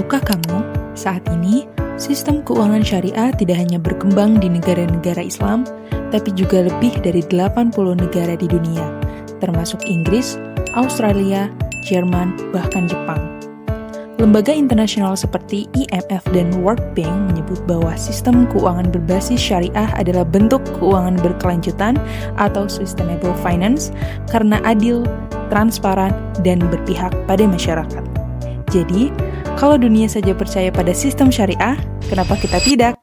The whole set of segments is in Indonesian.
Tahukah kamu, saat ini sistem keuangan syariah tidak hanya berkembang di negara-negara Islam, tapi juga lebih dari 80 negara di dunia, termasuk Inggris, Australia, Jerman, bahkan Jepang. Lembaga internasional seperti IMF dan World Bank menyebut bahwa sistem keuangan berbasis syariah adalah bentuk keuangan berkelanjutan atau sustainable finance karena adil, transparan, dan berpihak pada masyarakat. Jadi, kalau dunia saja percaya pada sistem syariah, kenapa kita tidak?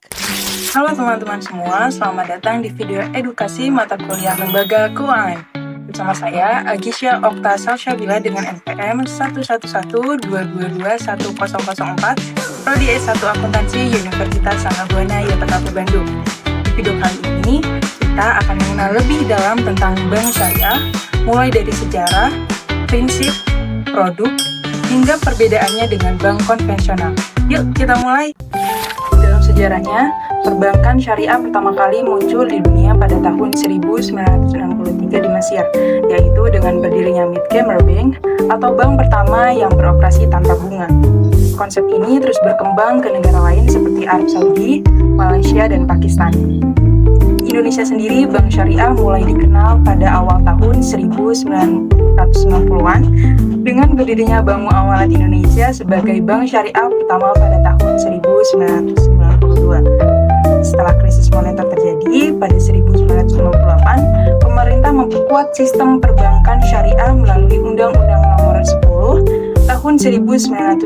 Halo teman-teman semua, selamat datang di video edukasi mata kuliah Lembaga Keuangan. Bersama saya, Agisha Okta Salsabila dengan NPM 11122210004, Prodi S1 Akuntansi Universitas Sangga Yogyakarta Bandung. Di video kali ini, kita akan mengenal lebih dalam tentang bank syariah, mulai dari sejarah, prinsip, produk, hingga perbedaannya dengan bank konvensional. Yuk, kita mulai! Dalam sejarahnya, perbankan syariah pertama kali muncul di dunia pada tahun 1963 di Mesir, yaitu dengan berdirinya Mid-Camera Bank, atau bank pertama yang beroperasi tanpa bunga. Konsep ini terus berkembang ke negara lain seperti Arab Saudi, Malaysia, dan Pakistan. Di Indonesia sendiri, bank syariah mulai dikenal pada awal tahun 1990-an dengan berdirinya Bank Muamalat Indonesia sebagai bank syariah pertama pada tahun 1992. Setelah krisis moneter terjadi pada 1998, pemerintah memperkuat sistem perbankan syariah melalui Undang-Undang Nomor 10 tahun 1998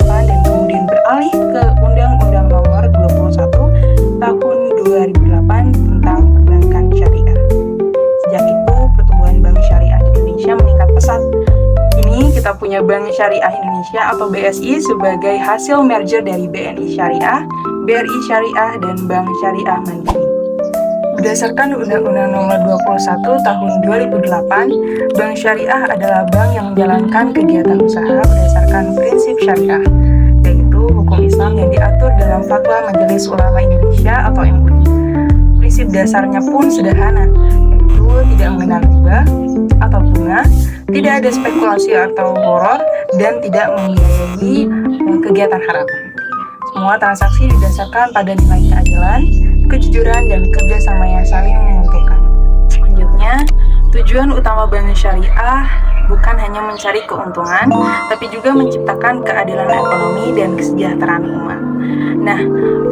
dan kemudian beralih ke Undang-Undang Nomor 21 tahun 2008 tentang perbankan syariah. Sejak itu, pertumbuhan bank syariah di Indonesia meningkat pesat. Kini kita punya Bank Syariah Indonesia atau BSI sebagai hasil merger dari BNI Syariah, BRI Syariah, dan Bank Syariah Mandiri. Berdasarkan Undang-Undang Nomor 21 Tahun 2008, Bank Syariah adalah bank yang menjalankan kegiatan usaha berdasarkan prinsip syariah, yaitu hukum Islam yang diatur dalam Fatwa Majelis Ulama Indonesia atau MUI. Prinsip dasarnya pun sederhana, yaitu tidak mengenal riba atau bunga, tidak ada spekulasi atau gharar, dan tidak membiayai kegiatan haram. Semua transaksi didasarkan pada nilai keadilan, kejujuran, dan kerjasama yang saling menguntungkan. Selanjutnya, tujuan utama bank syariah bukan hanya mencari keuntungan, tapi juga menciptakan keadilan ekonomi dan kesejahteraan umat. Nah,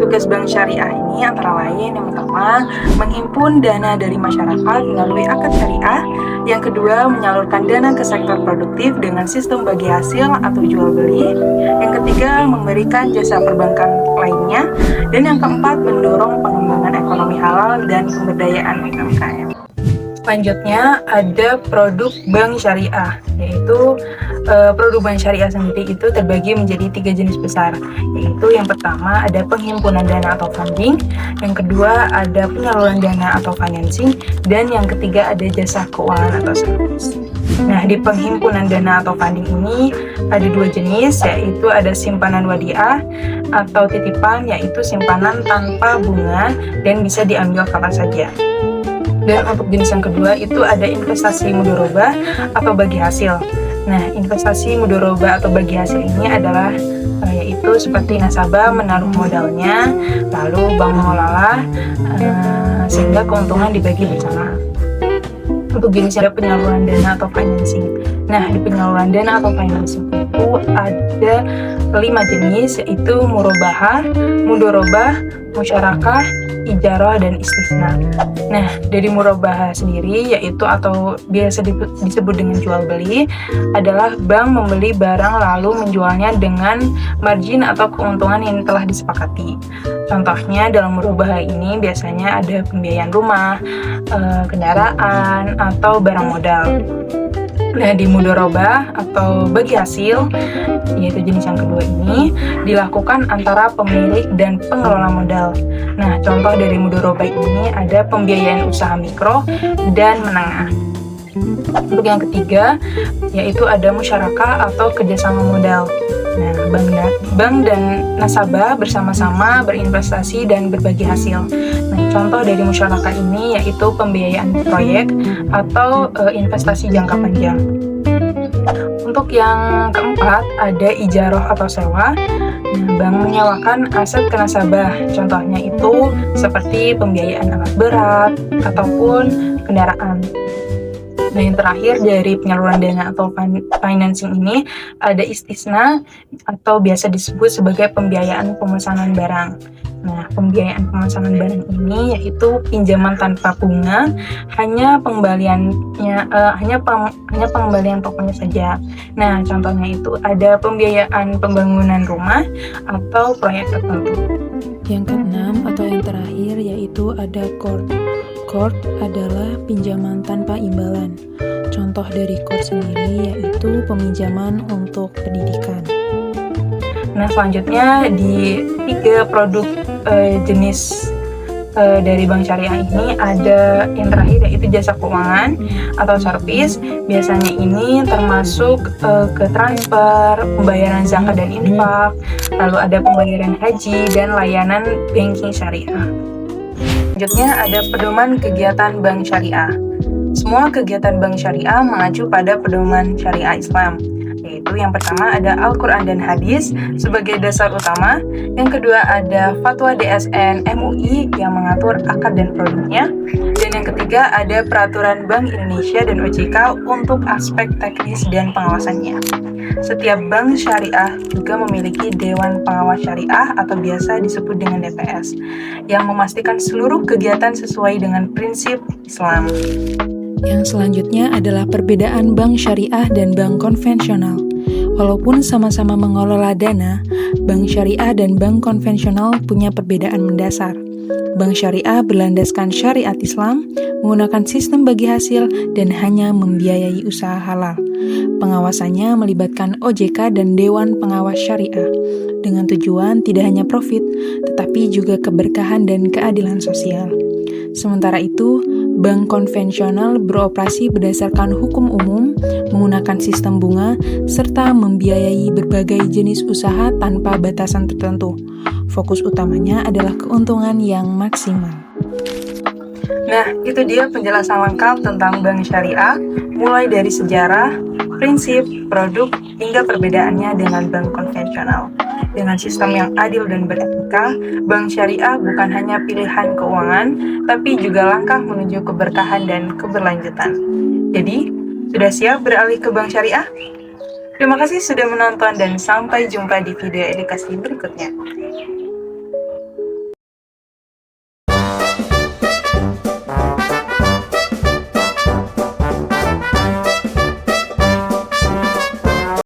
tugas bank syariah ini antara lain yang pertama, menghimpun dana dari masyarakat melalui akad syariah. Yang kedua, menyalurkan dana ke sektor produktif dengan sistem bagi hasil atau jual beli. Yang ketiga, memberikan jasa perbankan lainnya. Dan yang keempat, mendorong pengembangan ekonomi halal dan pemberdayaan UMKM. Selanjutnya ada produk bank syariah, yaitu produk bank syariah sendiri itu terbagi menjadi 3 jenis besar, yaitu yang pertama ada penghimpunan dana atau funding, yang kedua ada penyaluran dana atau financing, dan yang ketiga ada jasa keuangan atau service. Nah, di penghimpunan dana atau funding ini ada 2 jenis, yaitu ada simpanan wadiah atau titipan, yaitu simpanan tanpa bunga dan bisa diambil kapan saja. Dan untuk jenis yang kedua itu ada investasi mudharabah atau bagi hasil. Nah, investasi mudharabah atau bagi hasil ini adalah yaitu seperti nasabah menaruh modalnya, lalu bank mengelola sehingga keuntungan dibagi bersama. Untuk jenis ada penyaluran dana atau financing. Nah, di penyaluran dana atau financing itu ada 5 jenis, yaitu murabahah, mudharabah, musyarakah, ijarah, dan istisna. Nah, dari murabahah sendiri yaitu atau biasa disebut dengan jual beli adalah bank membeli barang lalu menjualnya dengan margin atau keuntungan yang telah disepakati. Contohnya dalam murabahah ini biasanya ada pembiayaan rumah, kendaraan, atau barang modal. Nah, di mudharabah atau bagi hasil, yaitu jenis yang kedua ini, dilakukan antara pemilik dan pengelola modal. Nah, contoh dari mudharabah ini ada pembiayaan usaha mikro dan menengah. Untuk yang ketiga, yaitu ada musyarakah atau kerjasama modal. Nah, bank dan nasabah bersama-sama berinvestasi dan berbagi hasil. Nah, contoh dari musyarakah ini yaitu pembiayaan proyek atau investasi jangka panjang. Untuk yang keempat, ada ijarah atau sewa. Bank menyewakan aset ke nasabah, contohnya itu seperti pembiayaan alat berat ataupun kendaraan. Nah, yang terakhir dari penyaluran dana atau financing ini ada istisna atau biasa disebut sebagai pembiayaan pemesanan barang. Nah, pembiayaan pemesanan barang ini yaitu pinjaman tanpa bunga, hanya pengembalian pokoknya saja. Nah, contohnya itu ada pembiayaan pembangunan rumah atau proyek tertentu. Yang keenam atau yang terakhir yaitu ada court. Court adalah pinjaman tanpa imbalan. Contoh dari court sendiri yaitu peminjaman untuk pendidikan. Nah, selanjutnya di 3 produk jenis dari bank syariah ini ada yang terakhir yaitu jasa keuangan atau service. Biasanya ini termasuk ke transfer, pembayaran zakat dan infak, lalu ada pembayaran haji dan layanan banking syariah. Selanjutnya ada pedoman kegiatan bank syariah. Semua kegiatan bank syariah mengacu pada pedoman syariah Islam, yaitu yang pertama ada Al-Quran dan Hadis sebagai dasar utama, yang kedua ada Fatwa DSN MUI yang mengatur akad dan produknya, dan yang ketiga ada Peraturan Bank Indonesia dan OJK untuk aspek teknis dan pengawasannya. Setiap bank syariah juga memiliki Dewan Pengawas Syariah atau biasa disebut dengan DPS, yang memastikan seluruh kegiatan sesuai dengan prinsip Islam. Yang selanjutnya adalah perbedaan bank syariah dan bank konvensional. Walaupun sama-sama mengelola dana, bank syariah dan bank konvensional punya perbedaan mendasar. Bank syariah berlandaskan syariat Islam, menggunakan sistem bagi hasil, dan hanya membiayai usaha halal. Pengawasannya melibatkan OJK dan Dewan Pengawas Syariah, dengan tujuan tidak hanya profit, tetapi juga keberkahan dan keadilan sosial. Sementara itu, bank konvensional beroperasi berdasarkan hukum umum, menggunakan sistem bunga, serta membiayai berbagai jenis usaha tanpa batasan tertentu. Fokus utamanya adalah keuntungan yang maksimal. Nah, itu dia penjelasan lengkap tentang bank syariah, mulai dari sejarah, prinsip, produk, hingga perbedaannya dengan bank konvensional. Dengan sistem yang adil dan beretika, bank syariah bukan hanya pilihan keuangan, tapi juga langkah menuju keberkahan dan keberlanjutan. Jadi, sudah siap beralih ke bank syariah? Terima kasih sudah menonton dan sampai jumpa di video edukasi berikutnya.